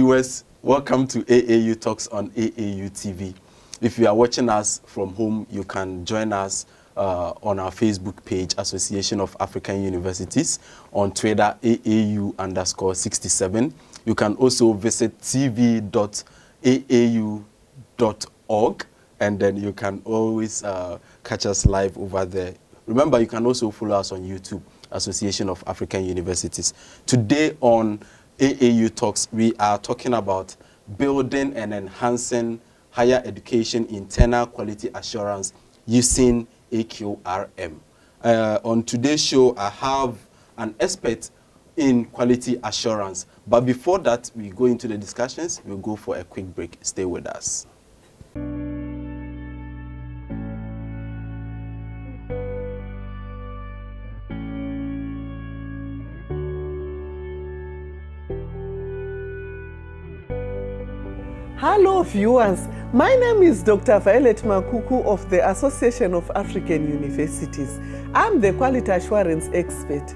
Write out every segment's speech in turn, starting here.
viewers, welcome to AAU Talks on AAU TV. If you are watching us from home, you can join us on our Facebook page, Association of African Universities, on Twitter, AAU_67. You can also visit tv.aau.org, and then you can always catch us live over there. Remember, you can also follow us on YouTube, Association of African Universities. Today on AAU Talks, we are talking about building and enhancing higher education internal quality assurance using AQRM. On today's show, I have an expert in quality assurance. But before that, we go into the discussions. We'll go for a quick break. Stay with us. Hello viewers, my name is Dr. Violet Makuku of the Association of African Universities. I'm the quality assurance expert.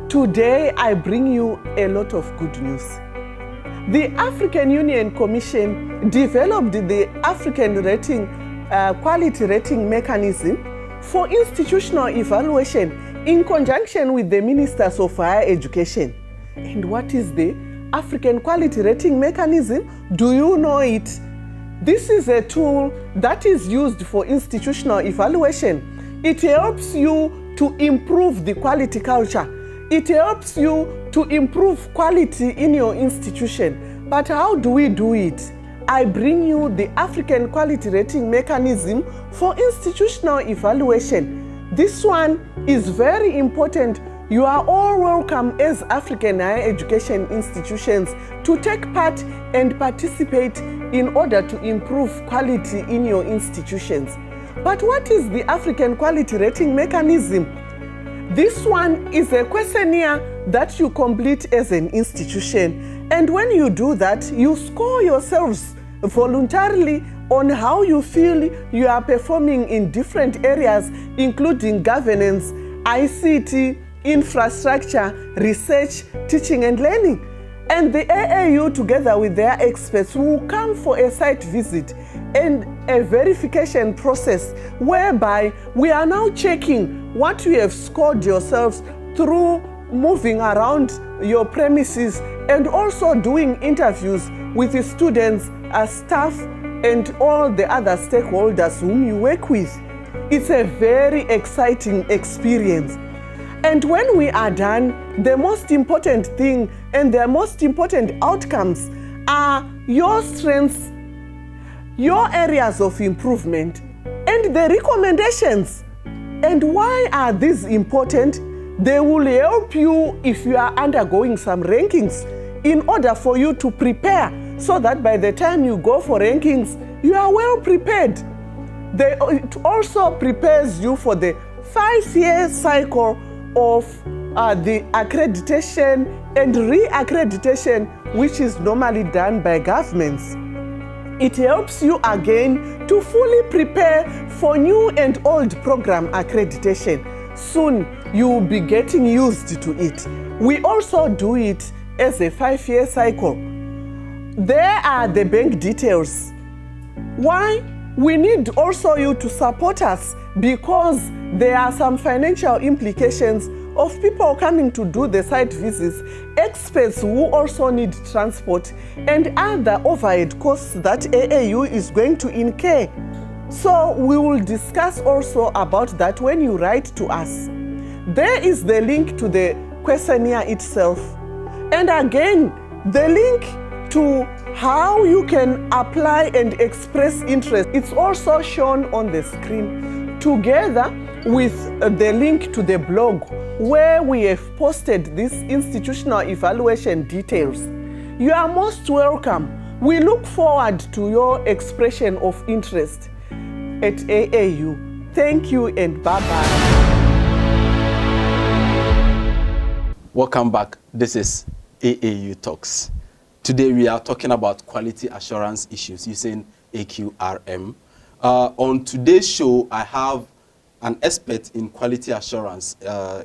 Today I bring you a lot of good news. The African Union Commission developed the African quality rating mechanism for institutional evaluation in conjunction with the Ministers of Higher Education. And what is the African quality rating mechanism? Do you know it? This is a tool that is used for institutional evaluation. It helps you to improve the quality culture. It helps you to improve quality in your institution. But how do we do it? I bring you the African quality rating mechanism for institutional evaluation. This one is very important. You are all welcome as African higher education institutions to take part and participate in order to improve quality in your institutions. But what is the African quality rating mechanism? This one is a questionnaire that you complete as an institution. And when you do that, you score yourselves voluntarily on how you feel you are performing in different areas, including governance, ICT, infrastructure, research, teaching and learning. And the AAU, together with their experts, will come for a site visit and a verification process whereby we are now checking what you have scored yourselves through moving around your premises and also doing interviews with the students, staff, and all the other stakeholders whom you work with. It's a very exciting experience. And when we are done, the most important thing and the most important outcomes are your strengths, your areas of improvement, and the recommendations. And why are these important? They will help you if you are undergoing some rankings in order for you to prepare so that by the time you go for rankings, you are well prepared. It also prepares you for the 5-year cycle of the accreditation and re-accreditation, which is normally done by governments. It helps you again to fully prepare for new and old program accreditation. Soon you will be getting used to it. We also do it as a 5-year cycle. There are the bank details. Why? We need also you to support us because there are some financial implications of people coming to do the site visits, experts who also need transport, and other overhead costs that AAU is going to incur. So we will discuss also about that when you write to us. There is the link to the questionnaire itself. And again, the link to how you can apply and express interest. It's also shown on the screen, together with the link to the blog where we have posted these institutional evaluation details. You are most welcome. We look forward to your expression of interest at AAU. Thank you and bye-bye. Welcome back. This is AAU Talks. Today we are talking about quality assurance issues using AQRM. On today's show, I have an expert in quality assurance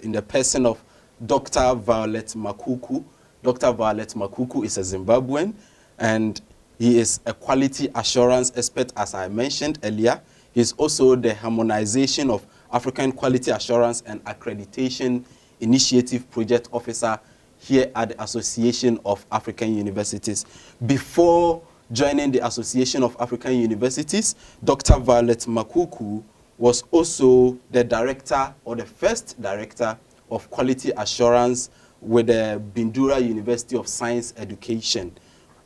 in the person of Dr. Violet Makuku. Dr. Violet Makuku is a Zimbabwean, and he is a quality assurance expert, as I mentioned earlier. He's also the Harmonization of African Quality Assurance and Accreditation Initiative Project Officer here at the Association of African Universities. Before joining the Association of African Universities, Dr. Violet Makuku was also the director, or the first director, of quality assurance with the Bindura University of Science Education.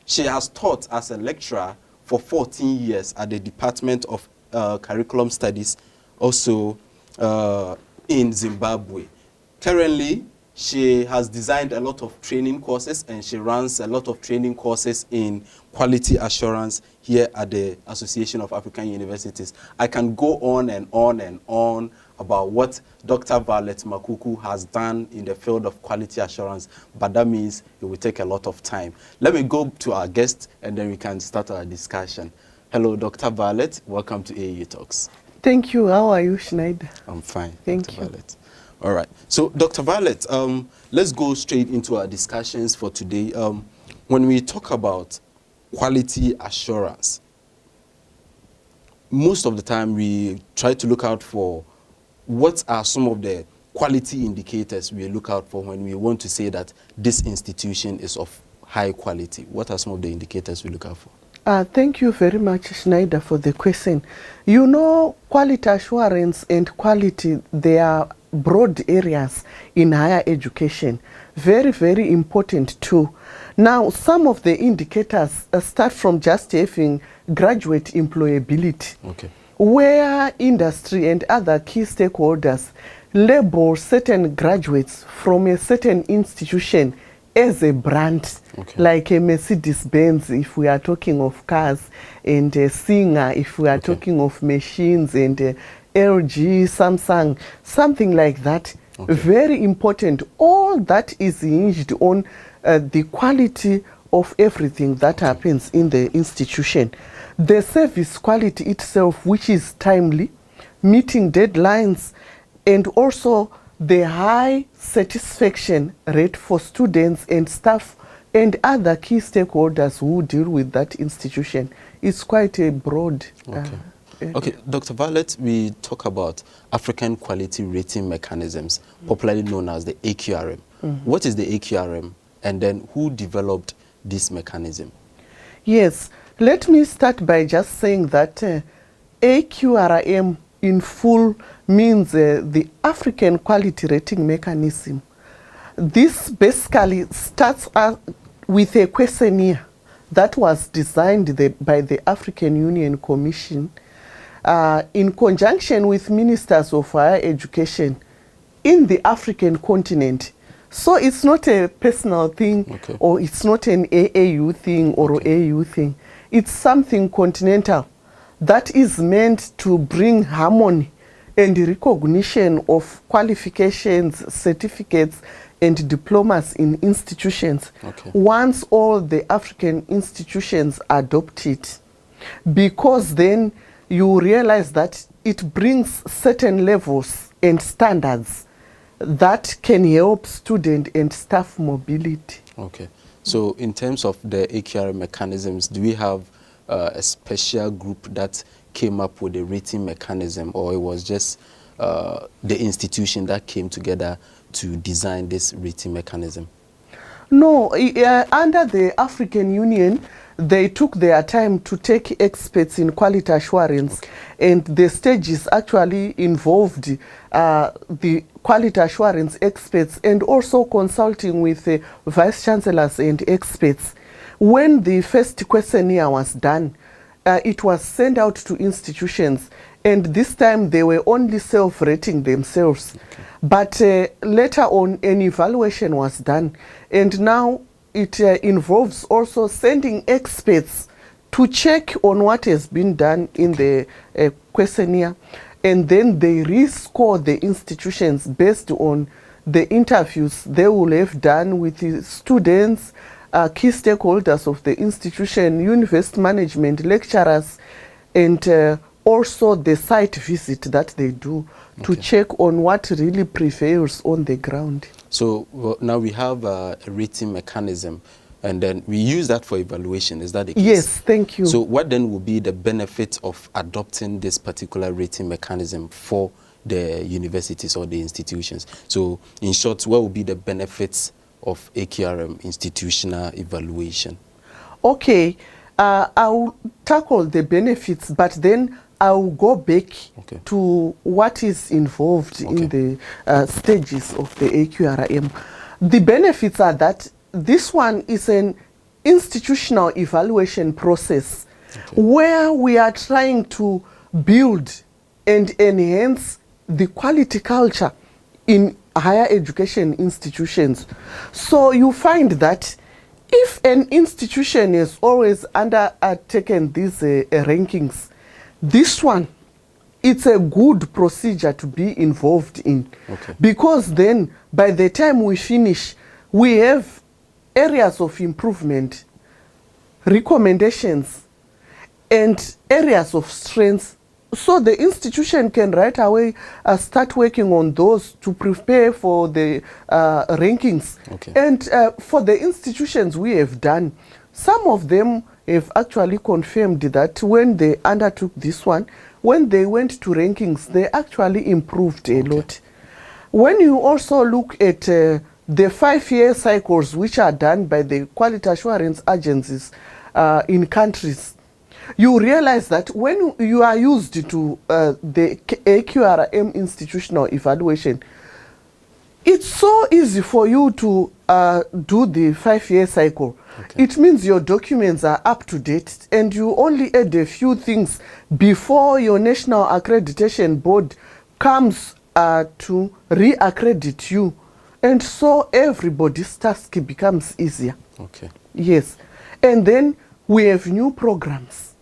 She has taught as a lecturer for 14 years at the Department of Curriculum Studies, also in Zimbabwe. Currently, she has designed a lot of training courses, and she runs a lot of training courses in quality assurance here at the Association of African Universities. I can go on and on and on about what Dr. Violet Makuku has done in the field of quality assurance, but that means it will take a lot of time. Let me go to our guest, and then we can start our discussion. Hello, Dr. Violet. Welcome to AAU Talks. Thank you. How are you, Schenineda? I'm fine. Thank Dr. you. Violet. All right. So, Dr. Violet, let's go straight into our discussions for today. When we talk about quality assurance, most of the time we try to look out for what are some of the quality indicators we look out for when we want to say that this institution is of high quality. What are some of the indicators we look out for? Thank you very much, Schenineda, for the question. You know, quality assurance and quality, they are broad areas in higher education. Very, very important too. Now, some of the indicators start from just having graduate employability, Okay. where industry and other key stakeholders label certain graduates from a certain institution as a brand, Okay. like a Mercedes-Benz if we are talking of cars, and a Singer if we are Okay. talking of machines, and LG, Samsung, something like that. Okay. Very important. All that is hinged on the quality of everything that happens in the institution. The service quality itself, which is timely, meeting deadlines, and also the high satisfaction rate for students and staff and other key stakeholders who deal with that institution. Is quite a broad Okay. area. Okay, Dr. Violet, we talk about African Quality Rating Mechanisms, popularly known as the AQRM. What is the AQRM, and then who developed this mechanism? Yes, let me start by just saying that AQRM in full means the African Quality Rating Mechanism. This basically starts with a questionnaire that was designed by the African Union Commission in conjunction with ministers of higher education in the African continent. So it's not a personal thing, Okay. or it's not an AAU thing or AU thing. It's something continental that is meant to bring harmony and recognition of qualifications, certificates, and diplomas in institutions, Okay. once all the African institutions adopt it. Because then you realize that it brings certain levels and standards that can help student and staff mobility. Okay. So in terms of the AQRM mechanisms, do we have a special group that came up with a rating mechanism, or it was just the institution that came together to design this rating mechanism? No, under the African Union, they took their time to take experts in quality assurance, and the stages actually involved the quality assurance experts and also consulting with vice chancellors and experts. When the first questionnaire was done, it was sent out to institutions, and this time they were only self-rating themselves. But later on, an evaluation was done, and now it involves also sending experts to check on what has been done in the questionnaire, and then they rescore the institutions based on the interviews they will have done with the students, key stakeholders of the institution, university management, lecturers, and also the site visit that they do to check on what really prevails on the ground. So now we have a rating mechanism. And then we use that for evaluation. Is that the case? Yes, thank you. So what then will be the benefit of adopting this particular rating mechanism for the universities or the institutions? So in short, what will be the benefits of AQRM institutional evaluation? Okay, I'll tackle the benefits, but then I'll go back to what is involved in the stages of the AQRM. The benefits are that this one is an institutional evaluation process where we are trying to build and enhance the quality culture in higher education institutions. So you find that if an institution has always undertaken these rankings, this one, it's a good procedure to be involved in. Because then by the time we finish, we have areas of improvement, recommendations, and areas of strengths. So the institution can right away start working on those to prepare for the rankings. And for the institutions we have done, some of them have actually confirmed that when they undertook this one, when they went to rankings, they actually improved a lot. When you also look at the 5-year cycles which are done by the quality assurance agencies in countries, you realize that when you are used to the AQRM institutional evaluation, it's so easy for you to do the 5-year cycle. It means your documents are up to date and you only add a few things before your National Accreditation Board comes to re-accredit you. And so everybody's task becomes easier. Yes. And then we have new programs.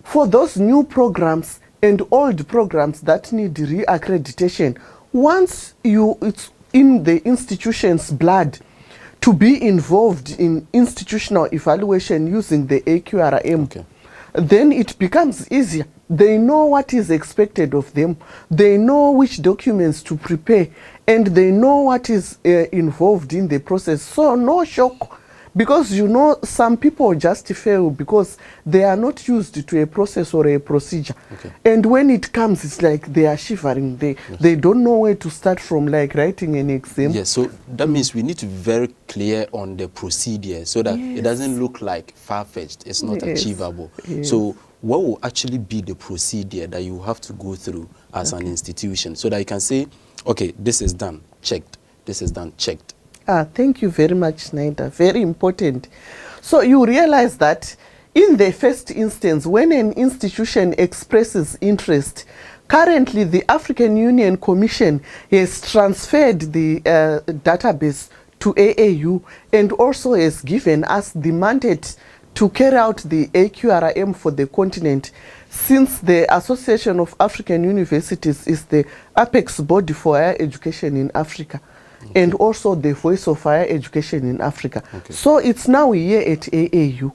For those new programs and old programs that need re-accreditation, once it's in the institution's blood to be involved in institutional evaluation using the AQRM, then it becomes easier. They know what is expected of them. They know which documents to prepare, and they know what is involved in the process. So no shock. Because you know some people just fail because they are not used to a process or a procedure. And when it comes, it's like they are shivering. They don't know where to start from, like writing an exam. Yes, so that means we need to be very clear on the procedure so that it doesn't look like far-fetched. It's not achievable. So what will actually be the procedure that you have to go through as an institution so that you can say, okay, this is done, checked. This is done, checked. Thank you very much, Schenineda. Very important. So you realize that in the first instance, when an institution expresses interest, currently the African Union Commission has transferred the database to AAU and also has given us the mandate to carry out the AQRM for the continent, since the Association of African Universities is the apex body for higher education in Africa. And also the voice of higher education in Africa. So it's now here at AAU.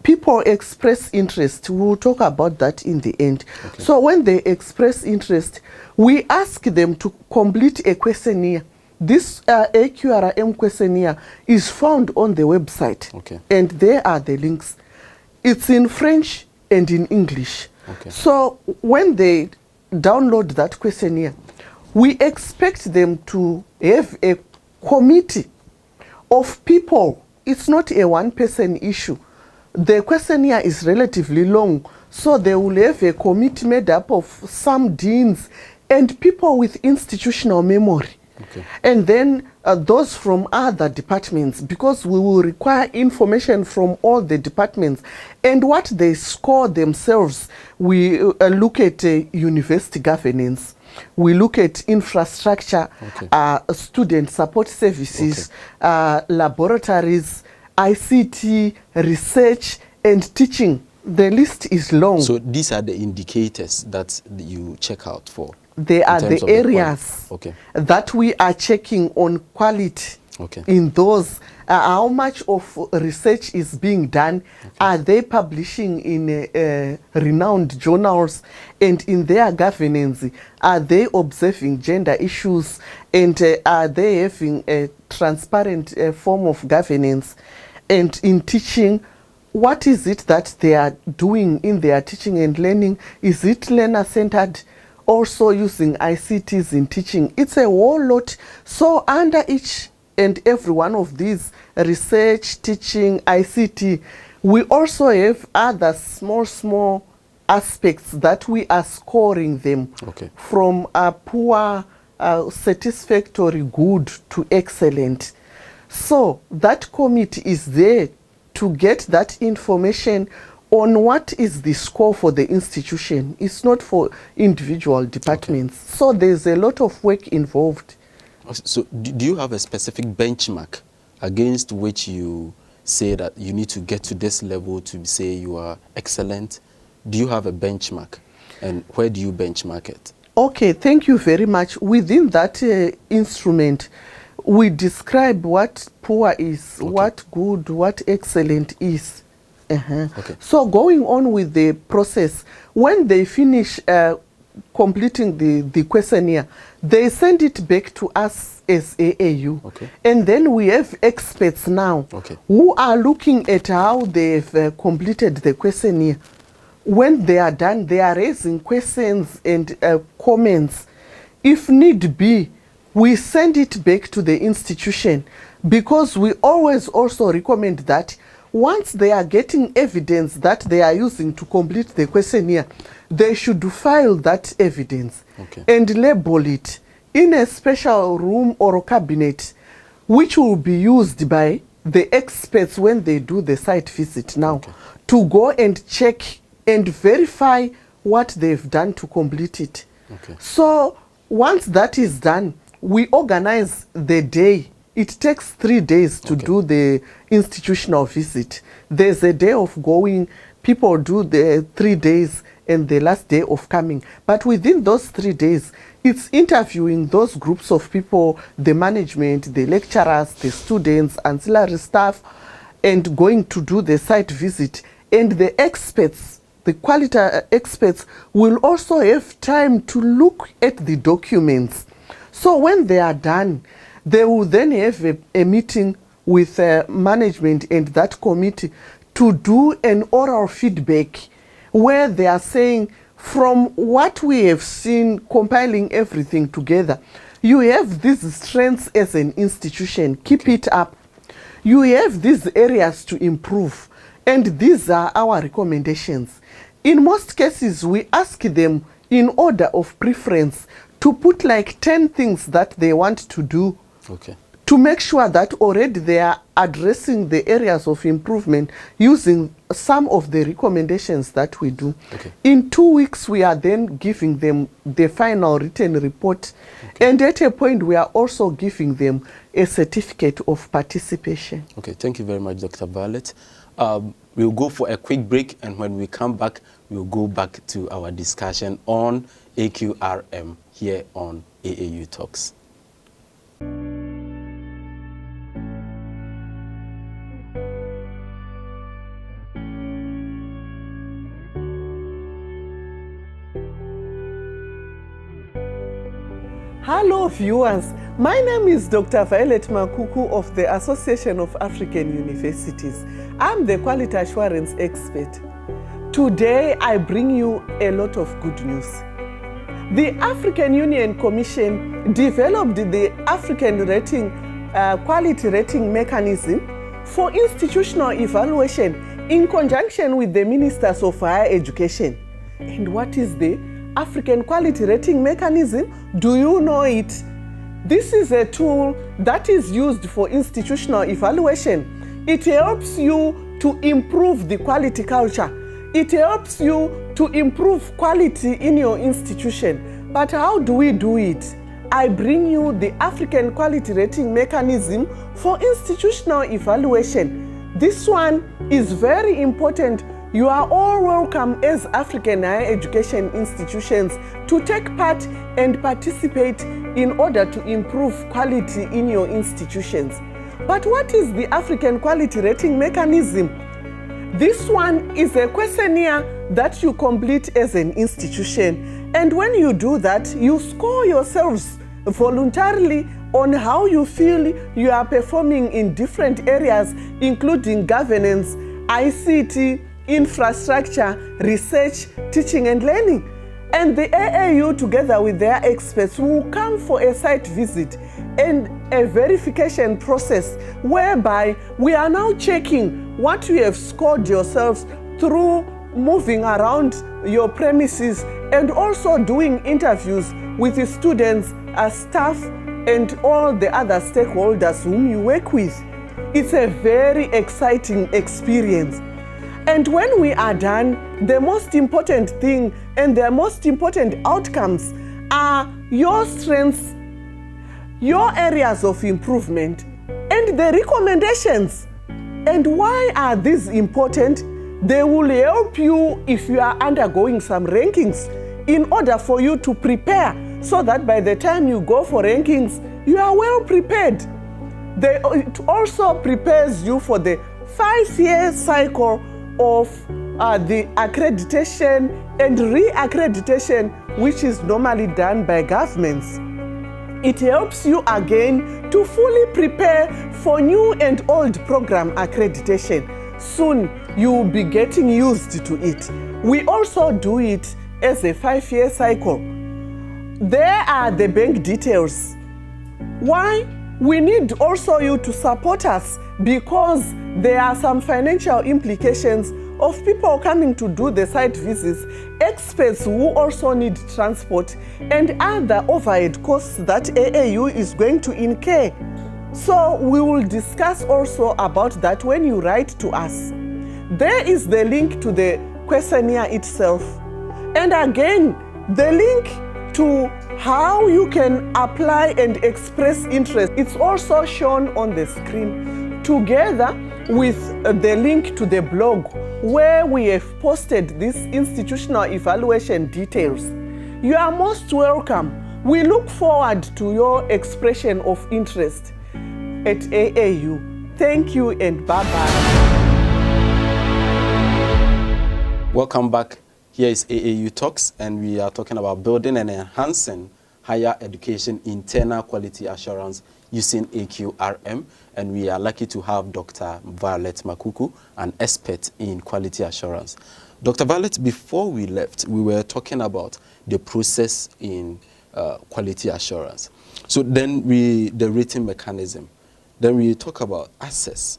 People express interest. We'll talk about that in the end. So when they express interest, we ask them to complete a questionnaire. This AQRM questionnaire is found on the website. And there are the links. It's in French and in English. So when they download that questionnaire, we expect them to have a committee of people. It's not a one-person issue. The questionnaire is relatively long, so they will have a committee made up of some deans and people with institutional memory. And then those from other departments, because we will require information from all the departments. And what they score themselves, we look at university governance. We look at infrastructure, student support services, laboratories, ICT, research, and teaching. The list is long. So these are the indicators that you check out for? They are the areas that we are checking on quality. In those, how much of research is being done? Are they publishing in renowned journals? And in their governance, are they observing gender issues? And are they having a transparent form of governance? and in teaching, what is it that they are doing in their teaching and learning? Is it learner-centered? Also using ICTs in teaching? It's a whole lot. So under each and every one of these, research, teaching, ICT, we also have other small aspects that we are scoring them from a poor, satisfactory, good to excellent. So that committee is there to get that information on what is the score for the institution. It's not for individual departments. So there's a lot of work involved. So do you have a specific benchmark against which you say that you need to get to this level to say you are excellent? Do you have a benchmark? And where do you benchmark it? Okay, thank you very much. Within that instrument, we describe what poor is, what good, what excellent is. So going on with the process, when they finish completing the questionnaire, they send it back to us as AAU. And then we have experts now who are looking at how they've completed the questionnaire. When they are done, they are raising questions and comments. If need be, we send it back to the institution, because we always also recommend that once they are getting evidence that they are using to complete the questionnaire, they should file that evidence and label it in a special room or cabinet, which will be used by the experts when they do the site visit now to go and check and verify what they've done to complete it. So once that is done, we organize the day. It takes 3 days to do the institutional visit. There's a day of going, people do the 3 days, and the last day of coming. But within those 3 days, it's interviewing those groups of people, the management, the lecturers, the students, ancillary staff, and going to do the site visit. And the experts, the quality experts, will also have time to look at the documents. So when they are done, they will then have a meeting with management and that committee to do an oral feedback where they are saying, from what we have seen, compiling everything together, you have these strengths as an institution, keep it up. You have these areas to improve, and these are our recommendations. In most cases, we ask them in order of preference to put like 10 things that they want to do to make sure that already they are addressing the areas of improvement using some of the recommendations that we do. In 2 weeks, we are then giving them the final written report. And at a point, we are also giving them a certificate of participation. Thank you very much, Dr. Violet. We'll go for a quick break, and when we come back, we'll go back to our discussion on AQRM here on AAU Talks. Hello viewers, my name is Dr. Violet Makuku of the Association of African Universities. I'm the quality assurance expert. Today I bring you a lot of good news. The African Union Commission developed the African rating, quality rating mechanism for institutional evaluation in conjunction with the Ministers of Higher Education. And what is the African Quality Rating Mechanism? Do you know it? This is a tool that is used for institutional evaluation. It helps you to improve the quality culture. It helps you to improve quality in your institution. But how do we do it? I bring you the African Quality Rating Mechanism for institutional evaluation. This one is very important. You are all welcome as African higher education institutions to take part and participate in order to improve quality in your institutions. But what is the African Quality Rating Mechanism? This one is a questionnaire that you complete as an institution. And when you do that, you score yourselves voluntarily on how you feel you are performing in different areas, including governance, ICT, infrastructure, research, teaching and learning. And the AAU, together with their experts, will come for a site visit and a verification process whereby we are now checking what you have scored yourselves through moving around your premises and also doing interviews with the students, staff, and all the other stakeholders whom you work with. It's a very exciting experience. And when we are done, the most important thing and the most important outcomes are your strengths, your areas of improvement, and the recommendations. And why are these important? They will help you if you are undergoing some rankings in order for you to prepare so that by the time you go for rankings, you are well prepared. It also prepares you for the 5-year cycle of the accreditation and re-accreditation, which is normally done by governments. It helps you again to fully prepare for new and old program accreditation. Soon you will be getting used to it. We also do it as a 5-year cycle. There are the bank details. Why? We need also you to support us because there are some financial implications of people coming to do the site visits, experts who also need transport, and other overhead costs that AAU is going to incur. So we will discuss also about that when you write to us. There is the link to the questionnaire itself. And again, the link to how you can apply and express interest. It's also shown on the screen together with the link to the blog where we have posted these institutional evaluation details. You are most welcome. We look forward to your expression of interest at AAU. Thank you and bye-bye. Welcome back. Here is AAU Talks, and we are talking about building and enhancing higher education internal quality assurance using AQRM, and we are lucky to have Dr. Violet Makuku, an expert in quality assurance. Dr. Violet, before we left, we were talking about the process in quality assurance. So then the rating mechanism. Then we talk about access.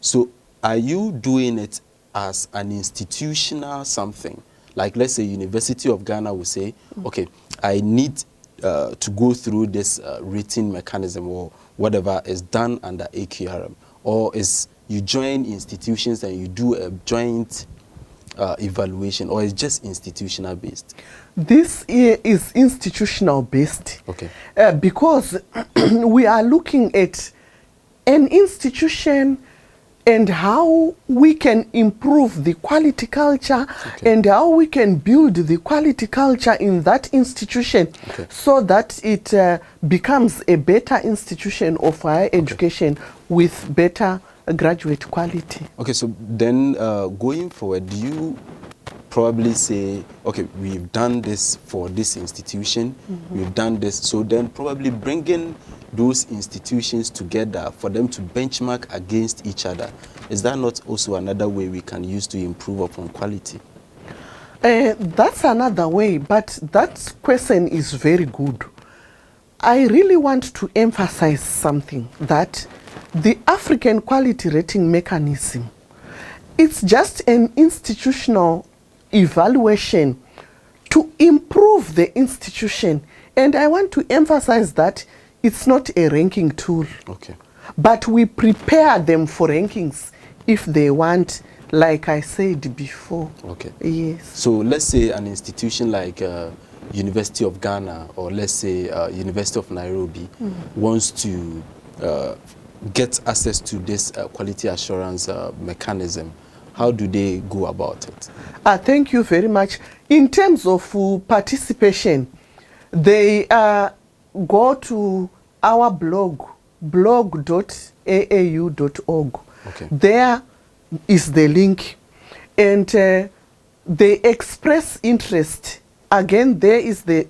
So are you doing it as an institutional something? Like let's say University of Ghana will say, okay, I need to go through this rating mechanism or whatever is done under AQRM, or is you join institutions and you do a joint evaluation, or is just institutional based? This is institutional based. Okay. Because we are looking at an institution and how we can improve the quality culture, okay, and how we can build the quality culture in that institution, okay, so that it becomes a better institution of higher education, okay, with better graduate quality. Okay, so then going forward, do you probably say, okay, we've done this for this institution, we've done this, so then probably bringing those institutions together for them to benchmark against each other. Is that not also another way we can use to improve upon quality? That's another way, but that question is very good. I really want to emphasize something, that the African quality rating mechanism, it's just an institutional evaluation to improve the institution. And I want to emphasize that it's not a ranking tool. Okay. But we prepare them for rankings if they want, like I said before. Okay. Yes. So let's say an institution like University of Ghana, or let's say University of Nairobi, wants to get access to this quality assurance mechanism. How do they go about it? Thank you very much. In terms of participation, they go to our blog, blog.aau.org. Okay. There is the link, and they express interest. Again, there is the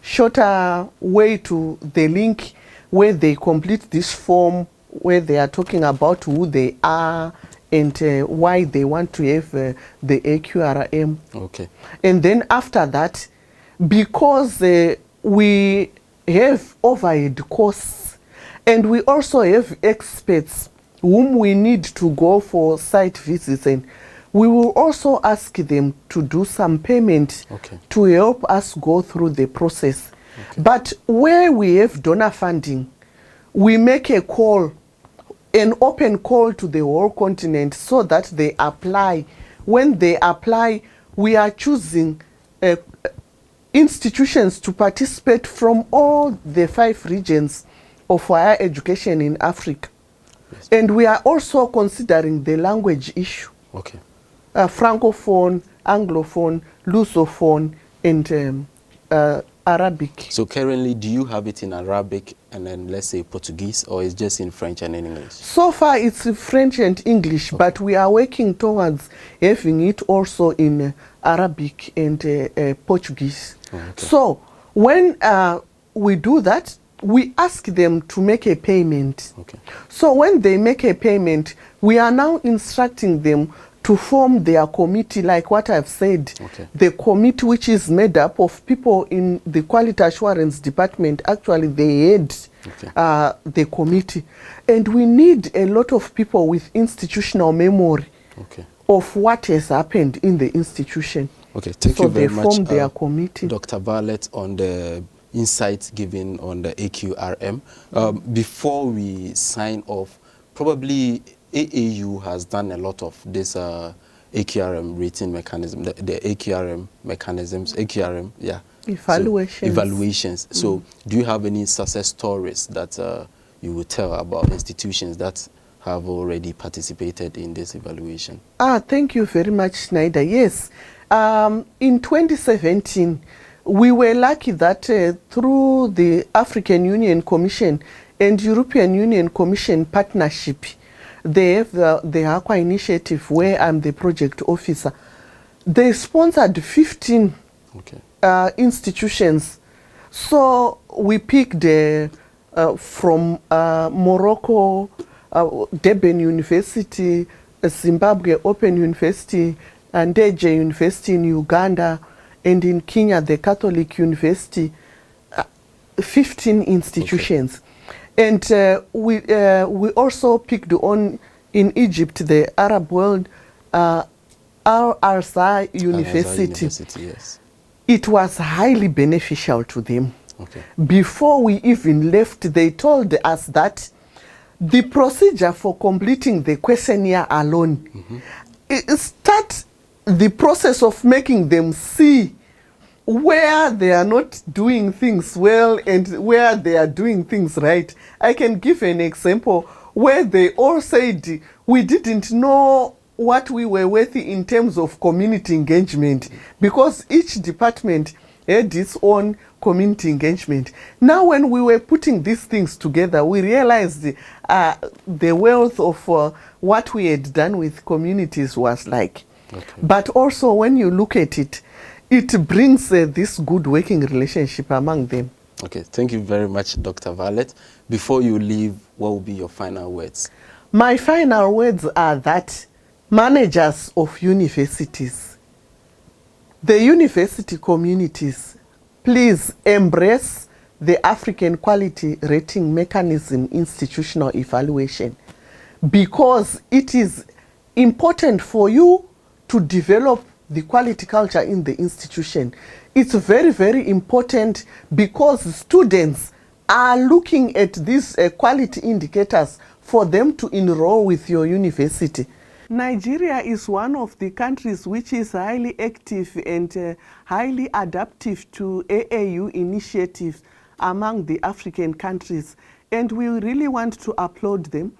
shorter way to the link where they complete this form, where they are talking about who they are and why they want to have the AQRM. Okay. And then after that, because we have overhead costs and we also have experts whom we need to go for site visits, and we will also ask them to do some payment to help us go through the process. But where we have donor funding, we make a call, an open call to the whole continent so that they apply. When they apply, we are choosing institutions to participate from all the 5 regions of higher education in Africa. Yes. And we are also considering the language issue. Okay. Francophone, Anglophone, Lusophone, and Arabic. So currently, do you have it in Arabic and then let's say Portuguese, or is just in French and in English? So far it's French and English, but we are working towards having it also in Arabic and Portuguese. So when we do that, we ask them to make a payment. So when they make a payment, we are now instructing them to form their committee, like what I've said. The committee, which is made up of people in the quality assurance department, actually they head the committee. And we need a lot of people with institutional memory of what has happened in the institution. Thank you very much. So they form their committee. Dr. Violet, on the insights given on the AQRM. Before we sign off, probably AAU has done a lot of this AQRM rating mechanism, the AQRM mechanisms, AQRM, evaluations. So do you have any success stories that you would tell about institutions that have already participated in this evaluation? Thank you very much, Schenineda. Yes, in 2017, we were lucky that through the African Union Commission and European Union Commission partnership, they have the Aqua initiative where I'm the project officer. They sponsored 15 institutions. So we picked from Morocco, Durban University, Zimbabwe Open University, and Ndeje University in Uganda, and in Kenya, the Catholic University, 15 institutions. And we also picked on, in Egypt, the Arab World, Al-Azhar University. Yes. It was highly beneficial to them. Before we even left, they told us that the procedure for completing the questionnaire alone, start the process of making them see where they are not doing things well and where they are doing things right. I can give an example where they all said we didn't know what we were worth in terms of community engagement, because each department had its own community engagement. Now when we were putting these things together, we realized the wealth of what we had done with communities was like. But also when you look at it, it brings this good working relationship among them. Thank you very much, Dr. Violet. Before you leave, what will be your final words? My final words are that managers of universities, the university communities, please embrace the African Quality Rating Mechanism institutional evaluation, because it is important for you to develop the quality culture in the institution. It's very, very important because students are looking at these quality indicators for them to enroll with your university. Nigeria is one of the countries which is highly active and highly adaptive to AAU initiatives among the African countries, and we really want to applaud them.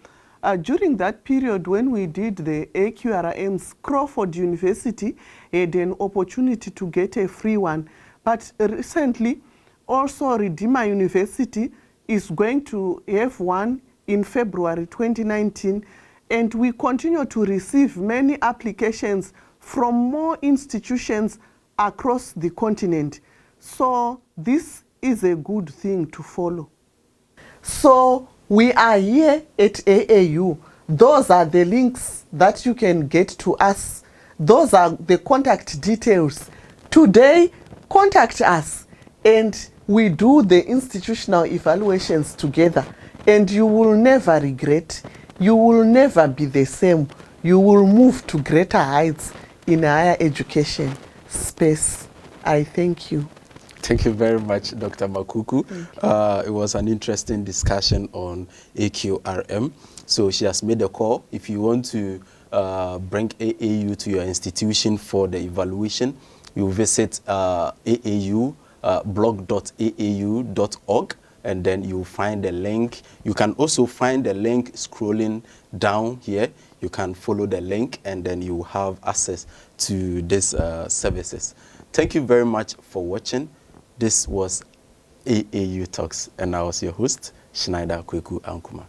During that period when we did the AQRMs, Crawford University had an opportunity to get a free one. But recently, also Redeemer University is going to have one in February 2019. And we continue to receive many applications from more institutions across the continent. So this is a good thing to follow. So we are here at AAU. Those are the links that you can get to us. Those are the contact details. Today, contact us and we do the institutional evaluations together, and you will never regret. You will never be the same. You will move to greater heights in higher education space. I thank you. Thank you very much, Dr. Makuku. It was an interesting discussion on AQRM. So she has made a call. If you want to bring AAU to your institution for the evaluation, you visit AAU, blog.aau.org, and then you'll find the link. You can also find the link scrolling down here. You can follow the link, and then you have access to these services. Thank you very much for watching. This was AAU Talks, and I was your host, Schenineda Kwaku Ankomah.